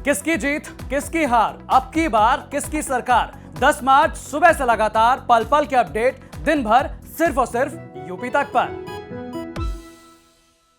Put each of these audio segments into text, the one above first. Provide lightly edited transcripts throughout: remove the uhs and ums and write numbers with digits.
किसकी जीत, किसकी हार, अब की बार किसकी सरकार। 10 मार्च सुबह से लगातार पल पल के अपडेट, दिन भर सिर्फ और सिर्फ यूपी तक पर।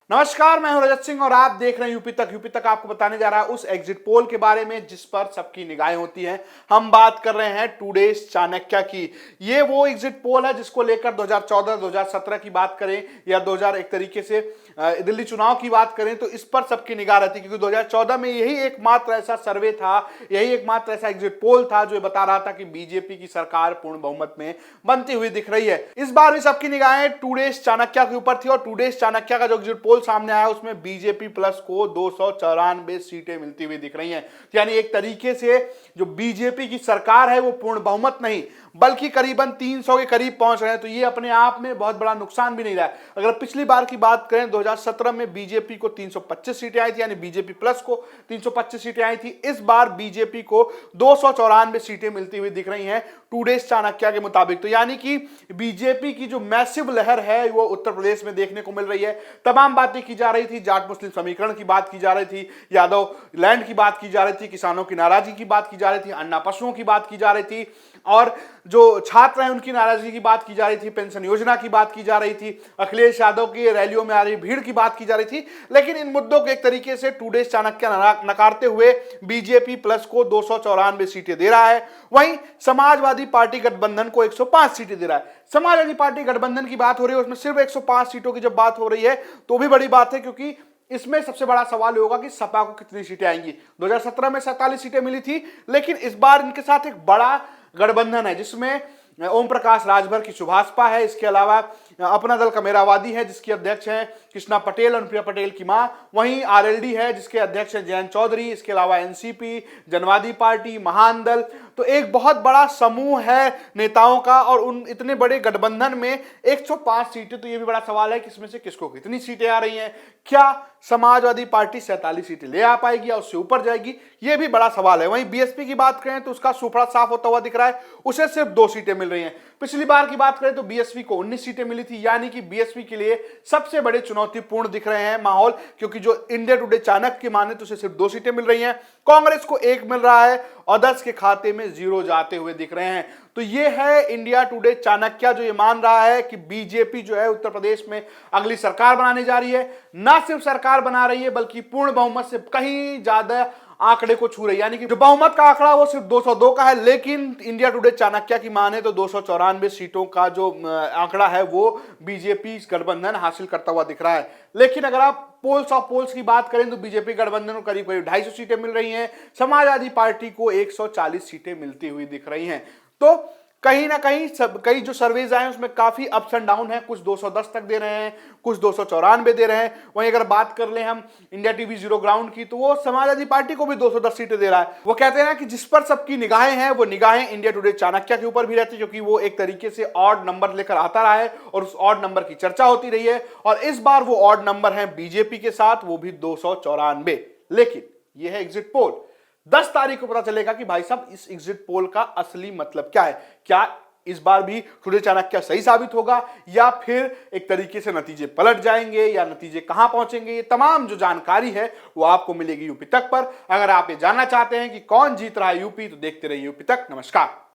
नमस्कार, मैं हूं रजत सिंह और आप देख रहे हैं यूपी तक। यूपी तक आपको बताने जा रहा है उस एग्जिट पोल के बारे में जिस पर सबकी निगाहें होती हैं। हम बात कर रहे हैं टुडेस चाणक्य की। ये वो एग्जिट पोल है जिसको लेकर 2014, 2017 की बात करें या 2000 एक तरीके से दिल्ली चुनाव की बात करें तो इस पर सबकी निगाह रहती है, क्योंकि 2014 में यही एकमात्र ऐसा सर्वे था, यही एकमात्र ऐसा एग्जिट पोल था जो बता रहा था कि बीजेपी की सरकार पूर्ण बहुमत में बनती हुई दिख रही है। इस बार भी सबकी निगाहें टुडेस चाणक्य के ऊपर थी और टुडेस चाणक्य का जो एग्जिट पोल सामने आया उसमें बीजेपी प्लस को 294 सीटें मिलती हुई दिख रही हैं। यानी एक तरीके से जो बीजेपी की सरकार है वो पूर्ण बहुमत नहीं बल्कि करीबन 300 के करीब पहुंच रहे हैं। तो ये अपने आप में बहुत बड़ा नुकसान भी नहीं रहा है। अगर पिछली बार की बात करें 2017 में बीजेपी को 325 सीटें आई थी, यानी बीजेपी प्लस को 325 सीटें आई थी। इस बार बीजेपी को 294 सीटें मिलती हुई दिख रही हैं टुडेस चाणक्य के मुताबिक। तो यानी कि बीजेपी की जो मैसिव लहर है वो उत्तर प्रदेश में देखने को मिल रही है। तमाम बातें की जा रही थी, जाट मुस्लिम समीकरण की बात की जा रही थी, यादव लैंड की बात की जा रही थी, किसानों की नाराजगी की बात की जा रही थी, अन्ना पशुओं की बात की जा रही थी, और जो छात्र हैं उनकी नाराजगी की बात की जा रही थी, पेंशन योजना की बात की जा रही थी, अखिलेश यादव की रैलियों में आ रही भीड़ की बात की जा रही थी। लेकिन इन मुद्दों को एक तरीके से टुडेस चाणक्य नकारते हुए बीजेपी प्लस को 294 सीटें दे रहा है। वहीं समाजवादी पार्टी गठबंधन को 105 सीटें दे रहा है। समाजवादी पार्टी गठबंधन की बात हो रही है, उसमें सिर्फ 105 सीटों की जब बात हो रही है तो भी बड़ी बात है, क्योंकि इसमें सबसे बड़ा सवाल होगा कि सपा को कितनी सीटें आएंगी। 2017 में 47 सीटें मिली थी, लेकिन इस बार इनके साथ एक बड़ा गठबंधन है जिसमें ओम प्रकाश राजभर की सुभाषपा है, इसके अलावा अपना दल कमेरावादी है जिसकी अध्यक्ष हैं कृष्णा पटेल, अनुप्रिया पटेल की मां, वहीं आरएलडी है जिसके अध्यक्ष हैं जयंत चौधरी, इसके अलावा एनसीपी, जनवादी पार्टी, महान दल। तो एक बहुत बड़ा समूह है नेताओं का, और उन इतने बड़े गठबंधन में 105 सीटें, तो ये भी बड़ा सवाल है कि इसमें से किसको कितनी सीटें आ रही हैं। क्या समाजवादी पार्टी 47 सीटें ले आ पाएगी या उससे ऊपर जाएगी, ये भी बड़ा सवाल है। वहीं बीएसपी की बात करें तो उसका सुफड़ा साफ होता हुआ दिख रहा है, उसे सिर्फ 2 सीटें मिल रही हैं। पिछली बार की बात करें तो बीएसपी को 19 सीटें मिली थी, यानी कि बीएसपी के लिए सबसे बड़े चुनौतीपूर्ण दिख रहे हैं माहौल, क्योंकि जो इंडिया टुडे चाणक्य की माने तो उसे सिर्फ 2 सीटें मिल रही हैं, कांग्रेस को 1 मिल रहा है और 10 के खाते में 0 जाते हुए दिख रहे हैं। तो ये है इंडिया टुडे चाणक्य जो ये मान रहा है कि बीजेपी जो है उत्तर प्रदेश में अगली सरकार बनाने जा रही है। ना सिर्फ सरकार बना रही है बल्कि पूर्ण बहुमत से कहीं ज्यादा आंकड़े को छू रही है, यानी कि जो बहुमत का आंकड़ा वो सिर्फ 202 का है, लेकिन इंडिया टुडे चाणक्य की माने तो 294 सीटों का जो आंकड़ा है वो बीजेपी गठबंधन हासिल करता हुआ दिख रहा है। लेकिन अगर आप पोल्स ऑफ पोल्स की बात करें तो बीजेपी गठबंधन को करीब करीब 250 सीटें मिल रही हैं, समाजवादी पार्टी को 140 सीटें मिलती हुई दिख रही हैं। तो कहीं ना कहीं कई जो सर्वेज आए उसमें काफी अप्स एंड डाउन है, कुछ 210 तक दे रहे हैं, कुछ 294 दे रहे हैं। वहीं अगर बात कर लें हम इंडिया टीवी जीरो ग्राउंड की तो वो समाजवादी पार्टी को भी 210 सीटें दे रहा है। वो कहते हैं कि जिस पर सबकी निगाहें हैं वो निगाहें इंडिया टुडे चाणक्य के ऊपर भी रहती है, क्योंकि वो एक तरीके से ऑड नंबर लेकर आता रहा है और उस ऑड नंबर की चर्चा होती रही है, और इस बार वो ऑड नंबर है बीजेपी के साथ, वो भी 294। लेकिन यह है एग्जिट पोल। 10 तारीख को पता चलेगा कि भाई साहब इस एग्जिट पोल का असली मतलब क्या है। क्या इस बार भी टुडे चाणक्य सही साबित होगा या फिर एक तरीके से नतीजे पलट जाएंगे या नतीजे कहां पहुंचेंगे, ये तमाम जो जानकारी है वो आपको मिलेगी यूपी तक पर। अगर आप ये जानना चाहते हैं कि कौन जीत रहा है यूपी तो देखते रहिए यूपी तक। नमस्कार।